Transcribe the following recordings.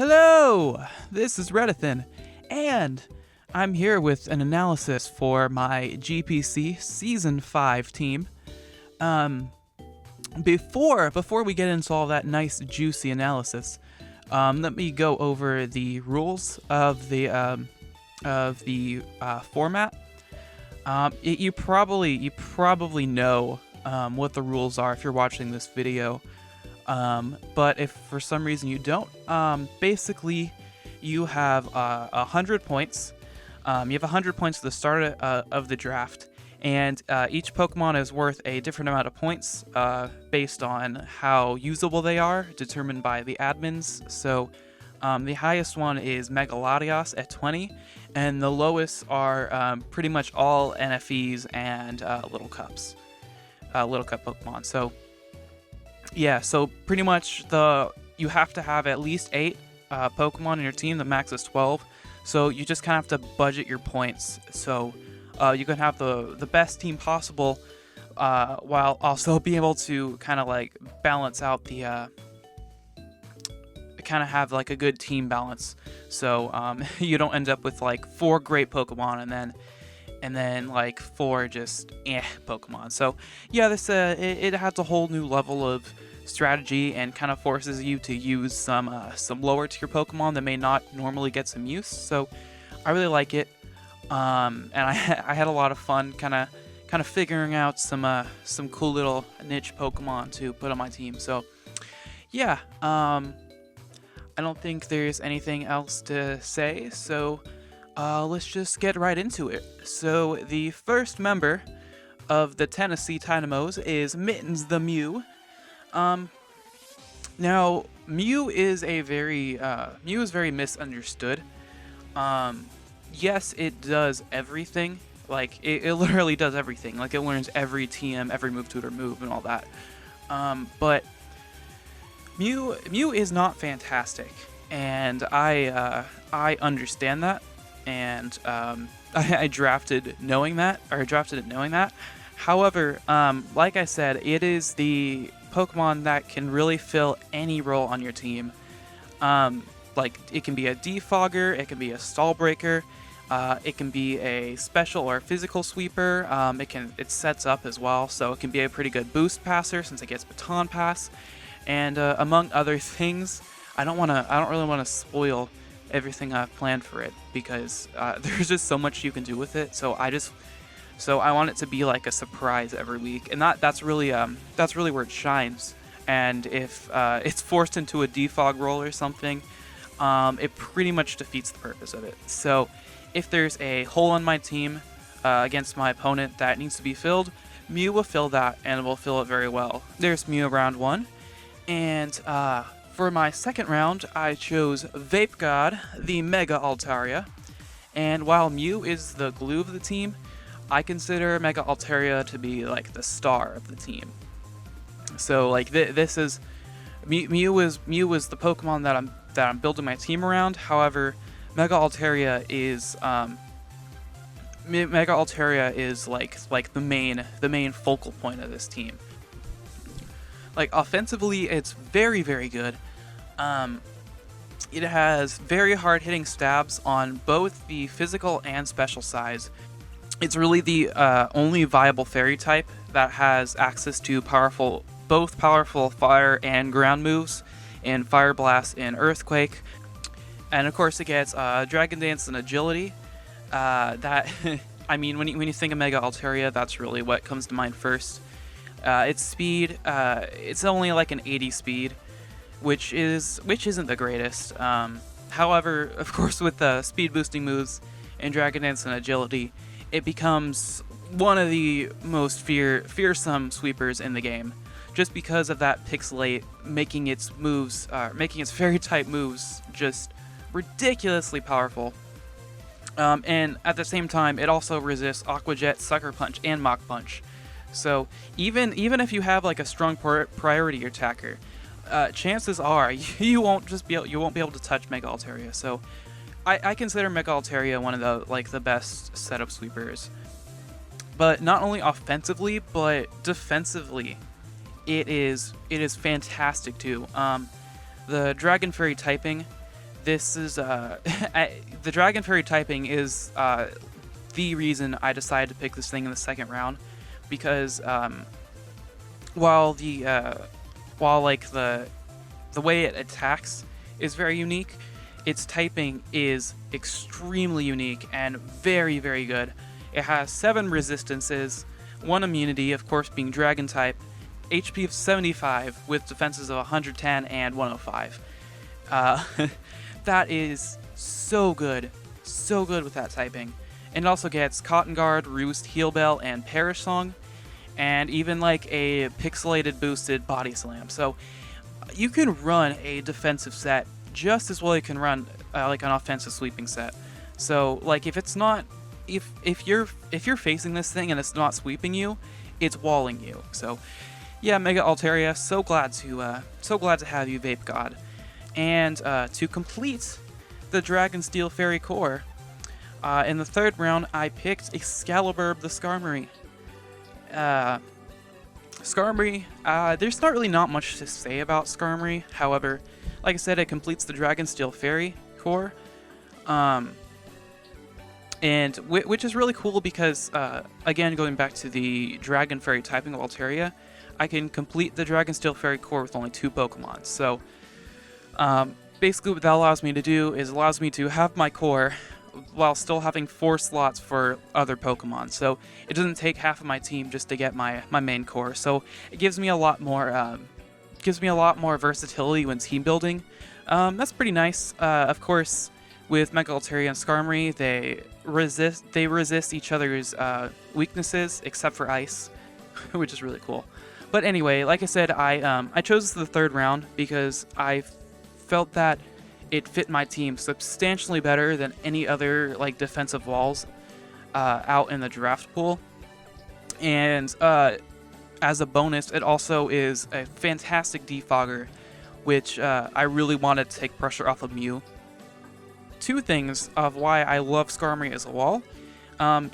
Hello, this is Redithin, and I'm here with an analysis for my GPC Season 5 team. Before we get into all that nice juicy analysis, let me go over the rules of the format. You probably know what the rules are if you're watching this video. But if for some reason you don't, basically you have 100 points. You have 100 points at the start of the draft, and each Pokemon is worth a different amount of points based on how usable they are, determined by the admins. So the highest one is Mega Latios at 20, and the lowest are pretty much all NFEs and Little Cups, Little Cup Pokemon. So yeah, so pretty much you have to have at least 8 Pokemon in your team. The max is 12. So you just kind of have to budget your points. So you can have the best team possible while also being able to kind of like balance out the kind of have like a good team balance. So you don't end up with like 4 great Pokemon and then like 4 just Pokemon. So yeah, this it has a whole new level of strategy and kind of forces you to use some lower tier Pokemon that may not normally get some use. So I really like it, and I had a lot of fun kind of figuring out some cool little niche Pokemon to put on my team. So yeah, I don't think there's anything else to say. So let's just get right into it. So the first member of the Tennessee Tynamos is Mittens the Mew. Now Mew is very misunderstood. Yes, it does everything. Like it literally does everything. Like it learns every TM, every move tutor move, and all that. But Mew is not fantastic, and I understand that. And I drafted it knowing that. However, like I said, it is the Pokemon that can really fill any role on your team. Like it can be a defogger, it can be a stall breaker, it can be a special or physical sweeper. It sets up as well, so it can be a pretty good boost passer since it gets baton pass, and among other things. I don't really want to spoil everything I've planned for it because there's just so much you can do with it. So I want it to be like a surprise every week, and that's really where it shines. And if it's forced into a defog roll or something, it pretty much defeats the purpose of it. So if there's a hole on my team against my opponent that needs to be filled, Mew will fill that, and it will fill it very well. There's Mew round 1, and for my second round, I chose Vape God, the Mega Altaria. And while Mew is the glue of the team, I consider Mega Altaria to be like the star of the team. So like this is Mew is the Pokemon that I'm building my team around. However, Mega Altaria is like the main focal point of this team. Like offensively, it's very, very good. It has very hard hitting stabs on both the physical and special size. It's really the only viable fairy type that has access to both powerful fire and ground moves in Fire Blast and Earthquake. And of course it gets Dragon Dance and Agility. That I mean, when you think of Mega Altaria, that's really what comes to mind first. Its speed, it's only like an 80 speed, which isn't the greatest. However, of course, with the speed boosting moves and Dragon Dance and Agility, it becomes one of the most fearsome sweepers in the game, just because of that pixelate making its fairy type moves just ridiculously powerful. And at the same time, it also resists Aqua Jet, Sucker Punch, and Mach Punch. So even if you have like a strong priority attacker, chances are you won't be able to touch Mega Altaria. So I consider Mega Altaria one of the best setup sweepers. But not only offensively, but defensively, it is fantastic too. The Dragon Fairy typing this is the Dragon Fairy typing is the reason I decided to pick this thing in the second round, because while like the way it attacks is very unique, its typing is extremely unique and very, very good. It has 7 resistances, 1 immunity, of course being Dragon type, HP of 75 with defenses of 110 and 105. That is so good with that typing. And it also gets Cotton Guard, Roost, Heal Bell, and Perish Song, and even like a pixelated boosted Body Slam. So you can run a defensive set just as well you can run like an offensive sweeping set. So like if it's not, if you're facing this thing and it's not sweeping you, it's walling you. So yeah, Mega Altaria, so glad to have you, Vape God. And to complete the Dragon Steel Fairy core, in the third round, I picked Excalibur the Skarmory. Skarmory, there's not really much to say about Skarmory. However, like I said, it completes the Dragon Steel Fairy core, and which is really cool because, again, going back to the Dragon Fairy typing of Altaria, I can complete the Dragon Steel Fairy core with only 2 Pokemon. So, basically what that allows me to do is allows me to have my core while still having 4 slots for other Pokemon. So it doesn't take half of my team just to get my main core. So it gives me a lot more versatility when team building. That's pretty nice. Of course, with Mega Altaria and Skarmory, they resist each other's weaknesses except for ice, which is really cool. But anyway, like I said, I chose the third round because I felt that it fit my team substantially better than any other like defensive walls out in the draft pool. And as a bonus, it also is a fantastic defogger, which I really wanted to take pressure off of Mew. 2 things of why I love Skarmory as a wall.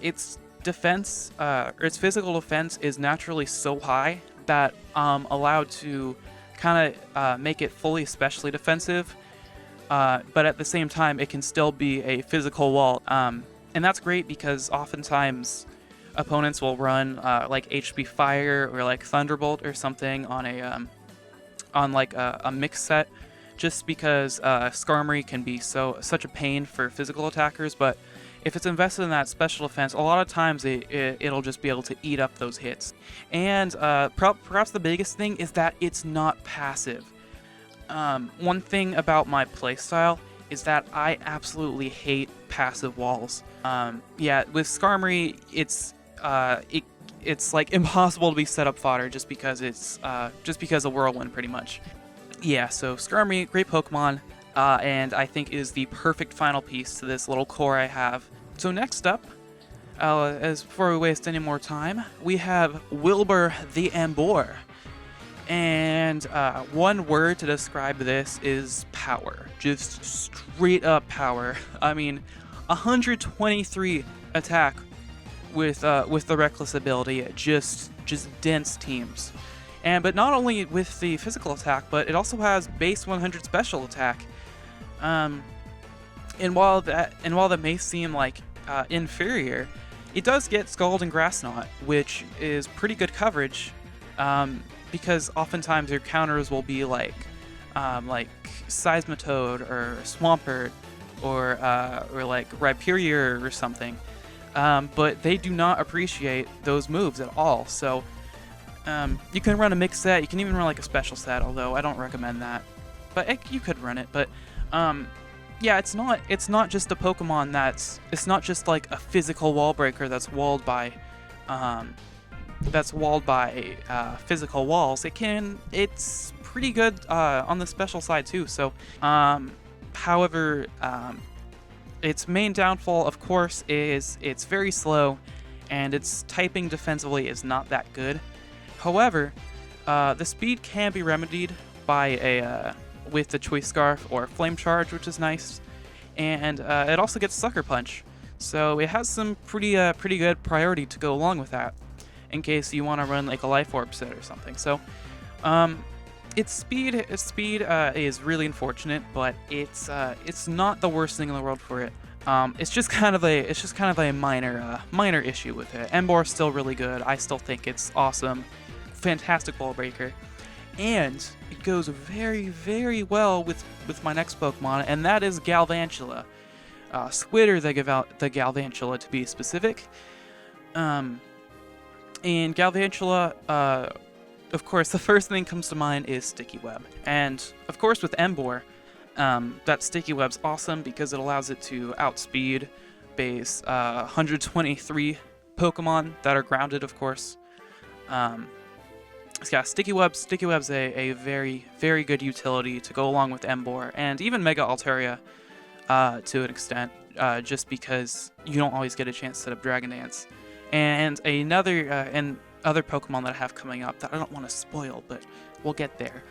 Its defense, its physical defense is naturally so high that allowed to kind of make it fully specially defensive. But at the same time, it can still be a physical wall. And that's great because oftentimes opponents will run like HP Fire or like Thunderbolt or something on a mix set, just because Skarmory can be such a pain for physical attackers. But if it's invested in that special defense, a lot of times it'll just be able to eat up those hits. And perhaps the biggest thing is that it's not passive. One thing about my playstyle is that I absolutely hate passive walls. Yeah, with Skarmory, it's like impossible to be set up fodder just because of Whirlwind, pretty much. Yeah, so Skarmory, great Pokemon, and I think is the perfect final piece to this little core I have. So next up, as before we waste any more time, we have Wilbur the Ambor. And one word to describe this is power. Just straight up power. I mean, 123 attack with the Reckless ability. Just dense teams. But not only with the physical attack, but it also has base 100 special attack. And while that may seem like inferior, it does get Scald and Grass Knot, which is pretty good coverage. Because oftentimes your counters will be like Seismitoad or Swampert or like Rhyperior or something, but they do not appreciate those moves at all. So you can run a mix set, you can even run like a special set, although I don't recommend that. But you could run it. But yeah, it's not just a Pokemon it's not just like a physical wall breaker that's walled by physical walls. It's pretty good on the special side too. So however, its main downfall, of course, is it's very slow and its typing defensively is not that good. However, the speed can be remedied by with the Choice Scarf or Flame Charge, which is nice, and it also gets Sucker Punch, so it has some pretty good priority to go along with that, in case you want to run like a Life Orb set or something. So its speed is really unfortunate, but it's not the worst thing in the world for it. It's just kind of a minor issue with it. Embor's still really good. I still think it's awesome, fantastic ball breaker, and it goes very, very well with my next Pokemon, and that is Galvantula. Squitter the Galvantula to be specific. And Galvantula, of course, the first thing that comes to mind is Sticky Web. And, of course, with Embor, that Sticky Web's awesome because it allows it to outspeed base 123 Pokemon that are grounded, of course. So yeah, Sticky Web's a very, very good utility to go along with Embor, and even Mega Altaria to an extent, just because you don't always get a chance to set up Dragon Dance. And other Pokemon that I have coming up that I don't want to spoil, but we'll get there.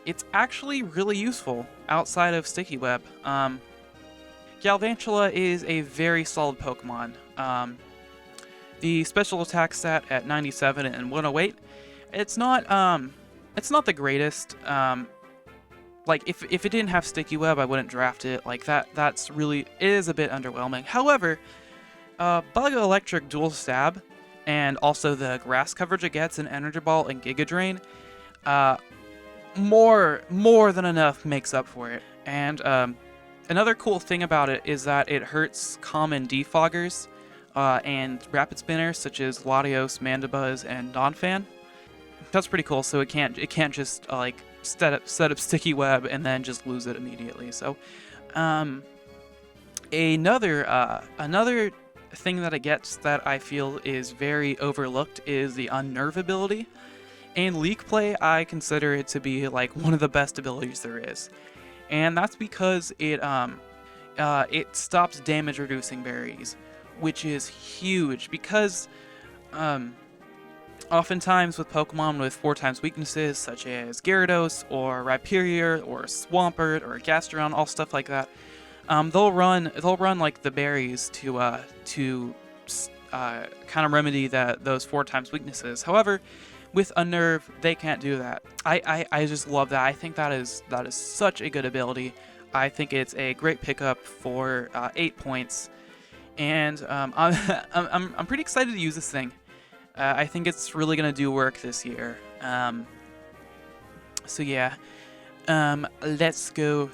It's actually really useful outside of Sticky Web. Galvantula is a very solid Pokemon. The special attack stat at 97 and 108, it's not the greatest. Like if it didn't have Sticky Web, I wouldn't draft it. Like it is a bit underwhelming. However, Bug Electric Dual Stab, and also the grass coverage it gets in Energy Ball and Giga Drain, more than enough makes up for it. And another cool thing about it is that it hurts common defoggers and rapid spinners such as Latios, Mandibuzz, and Donphan. That's pretty cool. So it can't just like set up Sticky Web and then just lose it immediately. So another thing that it gets that I feel is very overlooked is the Unnerve ability. In League Play, I consider it to be like one of the best abilities there is, and that's because it stops damage reducing berries, which is huge because oftentimes with Pokemon with 4x weaknesses such as Gyarados or Rhyperior or Swampert or Gastrodon, all stuff like that, they'll run like the berries to kind of remedy those 4x weaknesses. However, with Unnerve, they can't do that. I just love that. I think that is such a good ability. I think it's a great pickup for 8 points, and I'm pretty excited to use this thing. I think it's really gonna do work this year. So yeah, let's go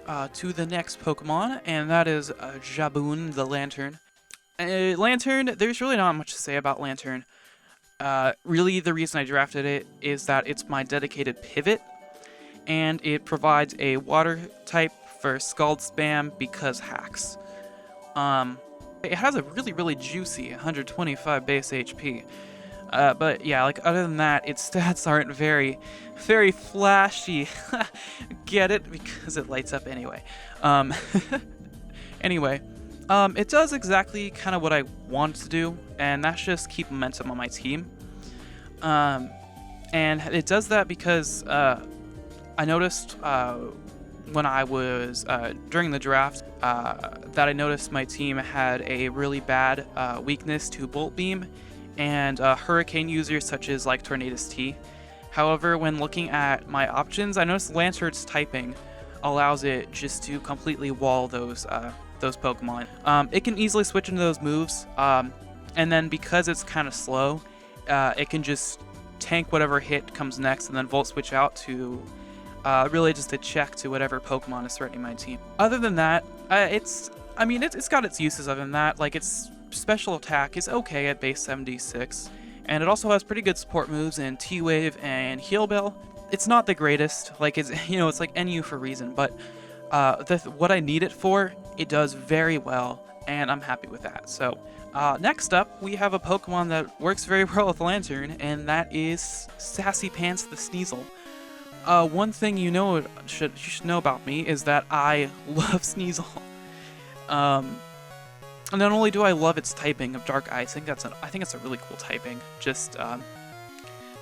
to the next Pokemon, and that is Jaboon the Lantern. Lantern, there's really not much to say about Lantern. Really, the reason I drafted it is that it's my dedicated pivot, and it provides a water type for Scald Spam because hacks. It has a really, really juicy 125 base HP. But yeah, like other than that, its stats aren't very, very flashy. Get it? Because it lights up anyway. Anyway, it does exactly kind of what I want to do, and that's just keep momentum on my team. And it does that because I noticed when I was during the draft that I noticed my team had a really bad weakness to Bolt Beam and Hurricane users such as like Tornadus T. However, when looking at my options, I noticed Lantern's typing allows it just to completely wall those Pokemon. It can easily switch into those moves, and then because it's kind of slow, it can just tank whatever hit comes next and then Volt Switch out to really just a check to whatever Pokemon is threatening my team. Other than that, it's got its uses. Other than that, like its special attack is okay at base 76, and it also has pretty good support moves in T-Wave and Heal Bell. It's not the greatest, like it's it's like NU for a reason, but what I need it for, it does very well, and I'm happy with that. So next up, we have a Pokemon that works very well with Lantern, and that is Sassy Pants the Sneasel. One thing you should know about me is that I love Sneasel. And not only do I love its typing of Dark Ice, I think it's a really cool typing. Just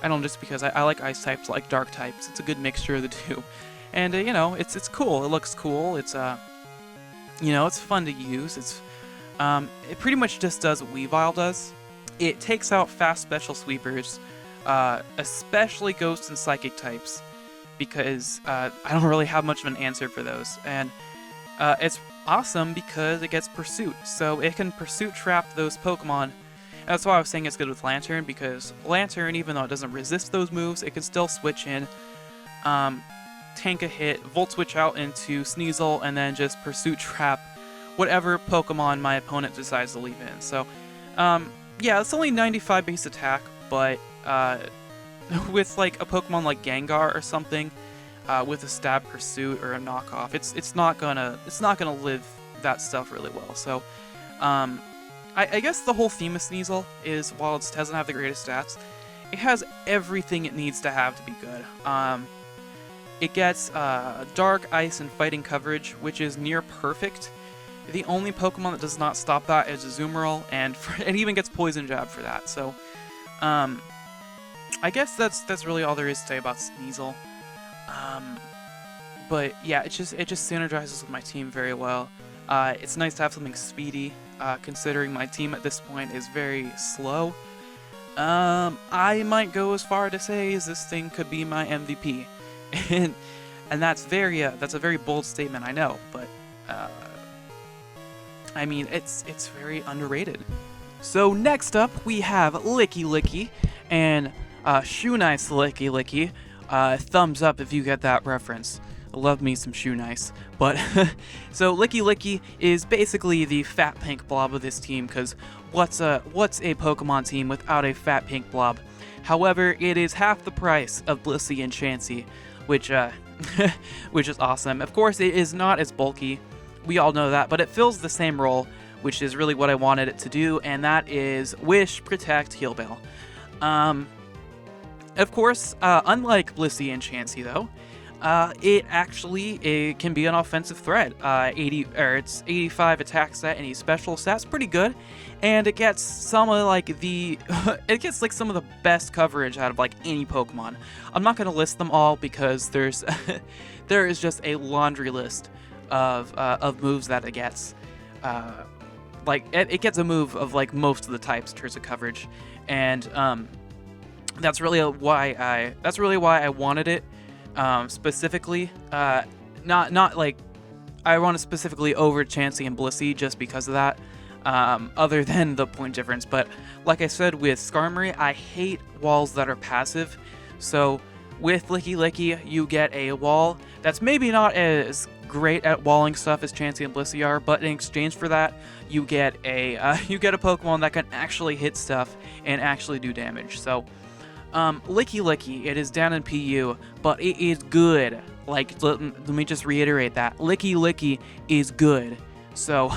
just because I like ice types, like dark types. It's a good mixture of the two, and it's cool. It looks cool. It's it's fun to use. It pretty much just does what Weavile does. It takes out fast special sweepers especially Ghost and Psychic types, because I don't really have much of an answer for those. And it's awesome because it gets Pursuit, so it can Pursuit trap those Pokemon. And that's why I was saying it's good with Lantern, because Lantern, even though it doesn't resist those moves, it can still switch in, tank a hit, Volt Switch out into Sneasel, and then just Pursuit trap whatever Pokemon my opponent decides to leave in. So, yeah, it's only 95 base attack, but with like a Pokemon like Gengar or something, with a Stab Pursuit or a knockoff, it's not gonna live that stuff really well. So, I guess the whole theme of Sneasel is, while it doesn't have the greatest stats, it has everything it needs to have to be good. It gets Dark, Ice, and Fighting coverage, which is near perfect. The only Pokemon that does not stop that is Azumarill, and it even gets Poison Jab for that. So, I guess that's really all there is to say about Sneasel. But yeah, it just synergizes with my team very well. It's nice to have something speedy, considering my team at this point is very slow. I might go as far to say this thing could be my MVP, and that's a very bold statement, I know, but I mean, it's very underrated. So next up, we have Licky Licky, and Shoe Nice Licky Licky. Thumbs up if you get that reference. Love me some Shoe Nice. But, so Licky Licky is basically the fat pink blob of this team, because what's a Pokemon team without a fat pink blob? However, it is half the price of Blissey and Chansey, which is awesome. Of course, it is not as bulky. We all know that, but it fills the same role, which is really what I wanted it to do, and that is Wish, Protect, Heal Bell. Of course, unlike Blissey and Chansey, though, it can be an offensive threat. It's 85 attack stat, any special stats, pretty good, and it gets some of some of the best coverage out of like any Pokemon. I'm not gonna list them all because there is just a laundry list of moves that it gets. It gets a move of like most of the types in terms of coverage, and that's really why I wanted it. Specifically, not like I want to specifically over Chansey and Blissey just because of that, other than the point difference. But like I said with Skarmory, I hate walls that are passive. So with Licky Licky, you get a wall that's maybe not as great at walling stuff as Chansey and Blissey are, but in exchange for that, you get a Pokemon that can actually hit stuff and actually do damage. So. Licky Licky, it is down in PU, but it is good. Like, let me just reiterate that. Licky Licky is good. So,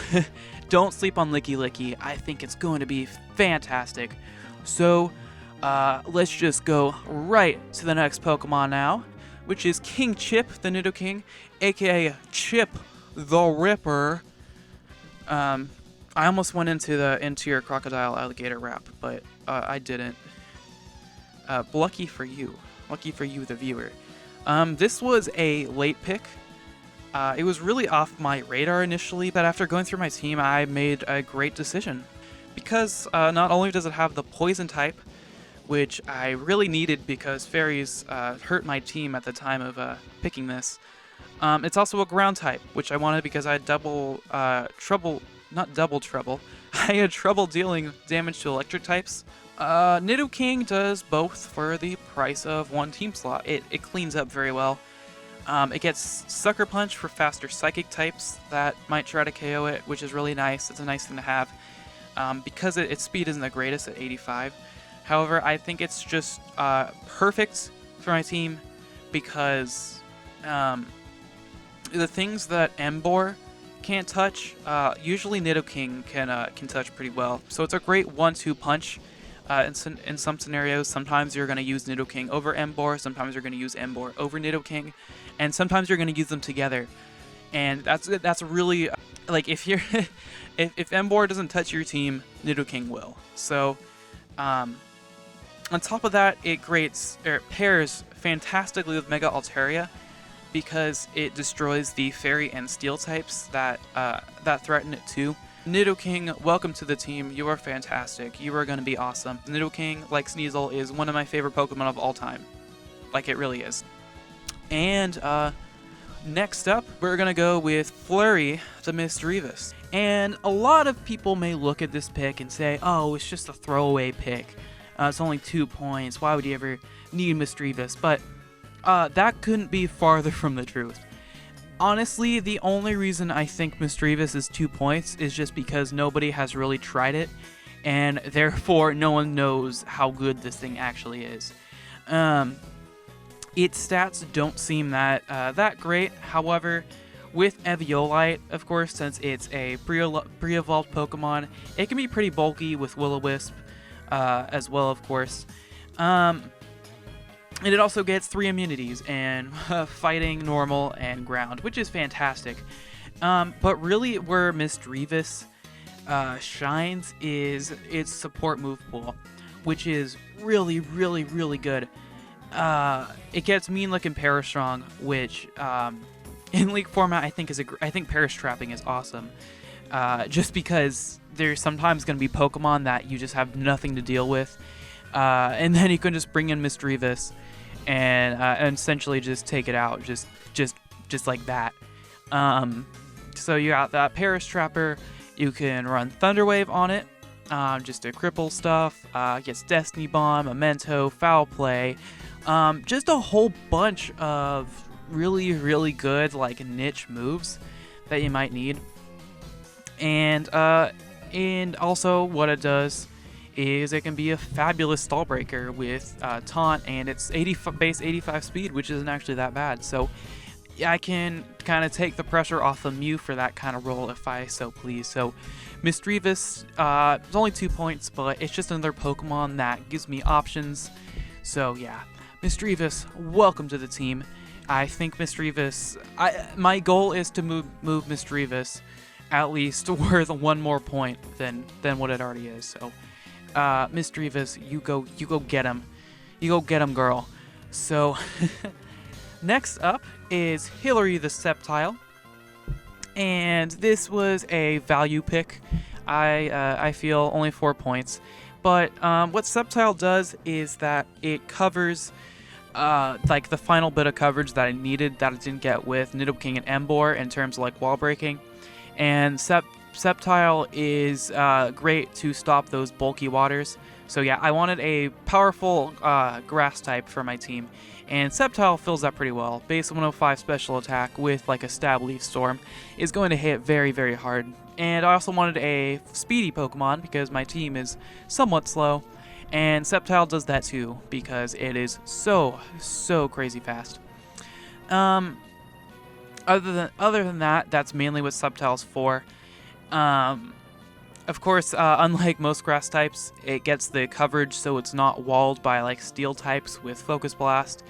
don't sleep on Licky Licky. I think it's going to be fantastic. So, let's just go right to the next Pokemon now, which is King Chip, the Nidoking, aka Chip the Ripper. I almost went into your crocodile alligator rap, but I didn't. Lucky for you, the viewer. This was a late pick. It was really off my radar initially, but after going through my team, I made a great decision. Because not only does it have the poison type, which I really needed because fairies hurt my team at the time of picking this, it's also a ground type, which I wanted because I had trouble I had trouble dealing damage to electric types. Nidoking does both for the price of one team slot. It cleans up very well. It gets Sucker Punch for faster Psychic types that might try to KO it, which is really nice. It's a nice thing to have. Because its speed isn't the greatest at 85. However, I think it's just perfect for my team because the things that Emboar can't touch, usually Nidoking can touch pretty well. So it's a great 1-2 punch. In some scenarios, sometimes you're going to use Nidoking over Emboar, sometimes you're going to use Emboar over Nidoking, and sometimes you're going to use them together. And that's really, like, if Emboar doesn't touch your team, Nidoking will. So, on top of that, it pairs fantastically with Mega Altaria because it destroys the Fairy and Steel types that threaten it too. Nidoking, welcome to the team. You are fantastic. You are going to be awesome. Nidoking, like Sneasel, is one of my favorite Pokemon of all time. Like, it really is. And, next up, we're going to go with Flurry the Misdreavus. And a lot of people may look at this pick and say, oh, it's just a throwaway pick. It's only 2 points. Why would you ever need Misdreavus? But that couldn't be farther from the truth. Honestly, the only reason I think Misdreavus is 2 points is just because nobody has really tried it, and therefore no one knows how good this thing actually is. Its stats don't seem that great. However, with Eviolite, of course, since it's a pre-evolved Pokemon, it can be pretty bulky with Will-O-Wisp as well, of course. And it also gets 3 immunities, and fighting, normal, and ground, which is fantastic. But really where Misdreavus shines is its support move pool, which is really, really, really good. It gets Mean Lick and Perish Strong, which in League format I think Perish Trapping is awesome. Just because there's sometimes going to be Pokemon that you just have nothing to deal with, and then you can just bring in Misdreavus and essentially just take it out, just like that. So you got that Perish Trapper. You can run Thunder Wave on it, just to cripple stuff. Gets Destiny Bomb, Memento, Foul Play, just a whole bunch of really, really good like niche moves that you might need. And also what it does is it can be a fabulous stall breaker with taunt, and it's base 85 speed, which isn't actually that bad. So I can kind of take the pressure off of Mew for that kind of role if I so please. So Misdreavus, it's only 2 points, but it's just another Pokemon that gives me options. So yeah, Misdreavus, welcome to the team. I think Misdreavus, my goal is to move Misdreavus at least worth 1 more point than what it already is. So Misdreavus, you go get him. You go get him, girl. So next up is Hillary the Sceptile, and this was a value pick. I feel only 4 points, but what Sceptile does is that it covers like the final bit of coverage that I needed that I didn't get with Nidoking and Emboar in terms of like wall breaking, and Sceptile is great to stop those bulky waters. So yeah, I wanted a powerful grass type for my team, and Sceptile fills that pretty well. Base 105 special attack with like a Stab Leaf Storm is going to hit very, very hard. And I also wanted a speedy Pokemon because my team is somewhat slow, and Sceptile does that too because it is so crazy fast. Other than that, that's mainly what Sceptile's for. Of course, unlike most grass types, it gets the coverage so it's not walled by like steel types with Focus Blast,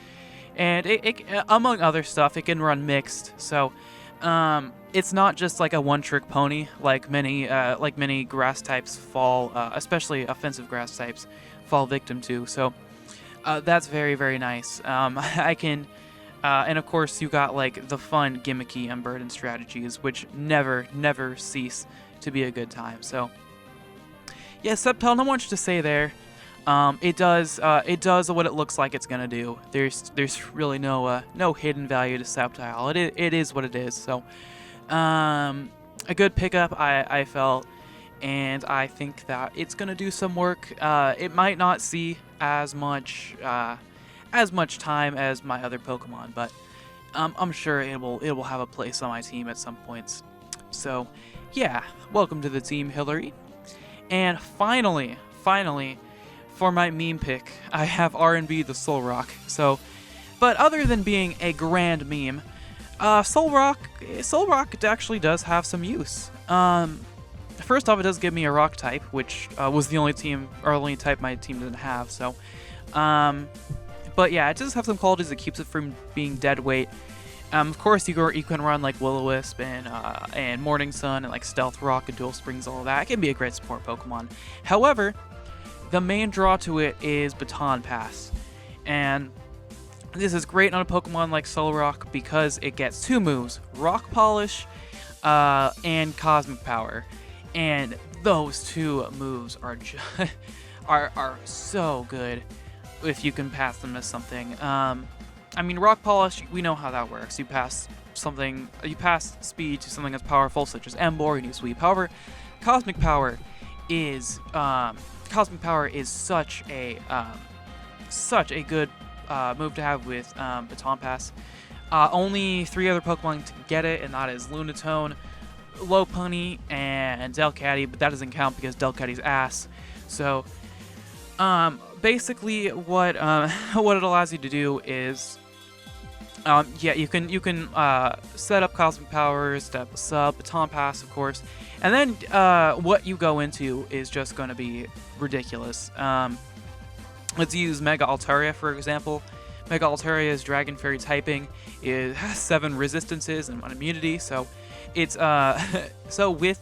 and it among other stuff, it can run mixed. So it's not just like a one-trick pony like many grass types fall, especially offensive grass types, fall victim to. So that's very, very nice. I can. And of course, you got like the fun, gimmicky Unburden strategies, which never cease to be a good time. So, yeah, Sceptile, not much to say there. It does what it looks like it's gonna do. There's really no hidden value to Sceptile. It is what it is. So, a good pickup, I felt, and I think that it's gonna do some work. It might not see as much time as my other Pokemon, but I'm sure it will have a place on my team at some points. So yeah, welcome to the team, Hillary. And finally, for my meme pick, I have R&B the Solrock. So, but other than being a grand meme, Solrock actually does have some use. First off, it does give me a rock type, which was the only type my team didn't have. So, but yeah, it does have some qualities that keeps it from being dead weight. Of course, you can run like Will-O-Wisp and Morning Sun and like Stealth Rock and Dual Springs, all of that. It can be a great support Pokemon. However, the main draw to it is Baton Pass, and this is great on a Pokemon like Solrock because it gets 2 moves: Rock Polish and Cosmic Power. and those two moves are are so good if you can pass them as something. I mean, Rock Polish, we know how that works. You pass speed to something that's powerful, such as Embor, and you sweep. However, Cosmic Power is such a good move to have with Baton Pass. Only 3 other Pokemon can get it, and that is Lunatone, Lopunny, and Delcatty, but that doesn't count because Delcatty's ass. So, basically, what what it allows you to do is, you can set up Cosmic Power, step sub, Baton Pass, of course, and then what you go into is just going to be ridiculous. Let's use Mega Altaria, for example. Mega Altaria's Dragon Fairy typing has 7 resistances and 1 immunity, so it's so with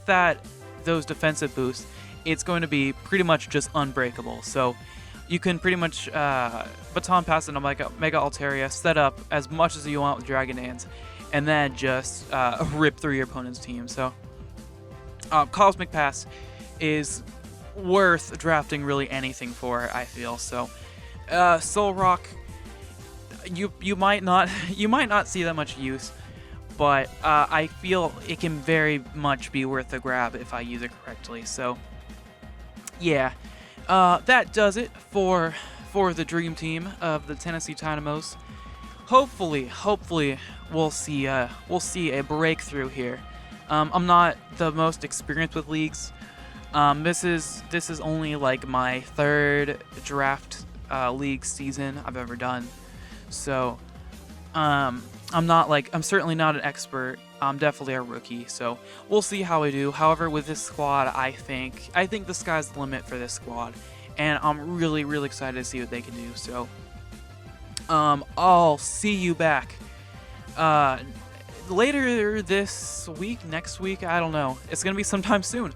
those defensive boosts, it's going to be pretty much just unbreakable. So you can pretty much Baton Pass into Mega Altaria, set up as much as you want with Dragon Dance, and then just rip through your opponent's team. So Cosmic Pass is worth drafting really anything for, I feel. So Solrock, you might not see that much use, but I feel it can very much be worth a grab if I use it correctly. So yeah, that does it for the dream team of the Tennessee Tynamos. Hopefully we'll see a breakthrough here. I'm not the most experienced with leagues. This is only like my 3rd draft league season I've ever done. So I'm certainly not an expert. I'm definitely a rookie, so we'll see how I do. However, with this squad, I think the sky's the limit for this squad, and I'm really excited to see what they can do. So I'll see you back later this week, next week, I don't know. It's gonna be sometime soon.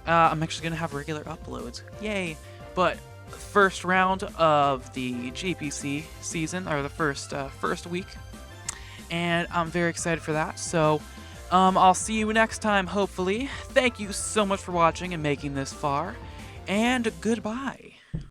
I'm actually gonna have regular uploads, yay! But first round of the GPC season, or the first week, and I'm very excited for that. So I'll see you next time, hopefully. Thank you so much for watching and making this far, and goodbye.